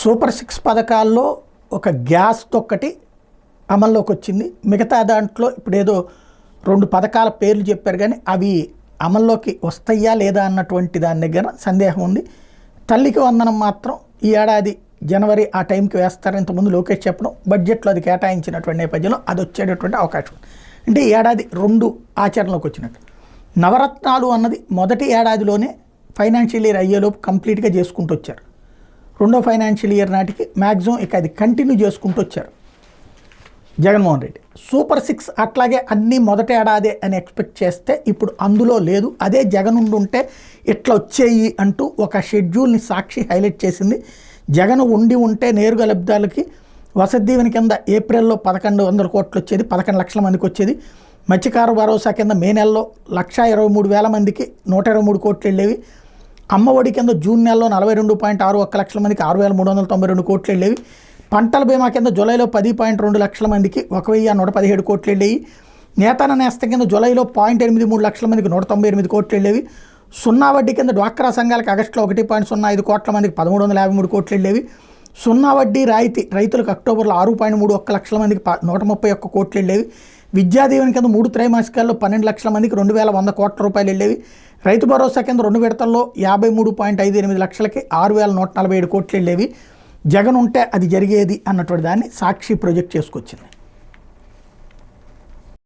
Super 6 పథకాల్లో ఒక gas ఒక్కటి అమల్లోకి వచ్చింది. మిగతా దాంట్లో ఇప్పుడు ఏదో 2 పథకాల పేర్లు చెప్పారు కానీ అవి అమల్లోకి వస్తాయా లేదా అన్నటువంటి దాని దగ్గర సందేహం ఉంది. తల్లికి వందనం మాత్రం ఈ ఏడాది జనవరి ఆ టైంకి వేస్తారు. ఇంతకుముందు లోకేష్ చెప్పడం బడ్జెట్లో అది కేటాయించినటువంటి నేపథ్యంలో అది వచ్చేటటువంటి అవకాశం ఉంది. అంటే ఈ ఏడాది 2 ఆచరణలోకి వచ్చినట్టు. నవరత్నాలు అన్నది మొదటి ఏడాదిలోనే ఫైనాన్షియల్ ఇయర్ అయ్యేలోపు కంప్లీట్గా చేసుకుంటూ వచ్చారు. రెండో ఫైనాన్షియల్ ఇయర్ నాటికి మ్యాక్సిమం ఇక అది కంటిన్యూ చేసుకుంటూ వచ్చారు జగన్మోహన్ రెడ్డి. సూపర్ 6 అట్లాగే అన్నీ మొదటి ఏడాదే అని ఎక్స్పెక్ట్ చేస్తే ఇప్పుడు అందులో లేదు. అదే జగన్ ఉంటే ఇట్లా వచ్చేయి అంటూ ఒక షెడ్యూల్ని సాక్షి హైలైట్ చేసింది. జగన్ ఉంటే నేరుగా లబ్ధాలకి వసతి దీవెన కింద ఏప్రిల్లో 1100 కోట్లు వచ్చేది, 11 లక్షల మందికి వచ్చేది. మత్స్యకార భరోసా కింద మే నెలలో 1,23,000 మందికి 123 కోట్లు వెళ్ళేవి. అమ్మఒడి కింద జూన్ నెలలో 42.61 లక్షల మందికి 6,392 కోట్లు వెళ్ళేవి. పంటల బీమా కింద జూలైలో 10.2 లక్షల మందికి 1,117 కోట్లు వెళ్ళేవి. నేతన నేస్తం కింద జూలైలో 0.83 లక్షల మందికి 198 కోట్లు వెళ్ళేవి. సున్నా వడ్డీ కింద డ్వాక్రా సంఘాలకు ఆగస్టులో 1.05 కోట్ల మందికి 1,353 కోట్లు వెళ్ళేవి. సున్నా వడ్డీ రాయితీ రైతులకు అక్టోబర్లో 6.31 లక్షల మందికి 131 కోట్లు వెళ్ళేవి. విద్యా దీవెన కింద 3 త్రైమాసికాల్లో 12 లక్షల మందికి 2,100 కోట్ల రూపాయలు వెళ్ళేవి. రైతు భరోసా కింద 2 విడతల్లో 53.58 లక్షలకి 6,147 కోట్లు వెళ్ళేవి. జగన్ ఉంటే అది జరిగేది అన్నటువంటి దాన్ని సాక్షి ప్రొజెక్ట్ చేసుకొచ్చింది.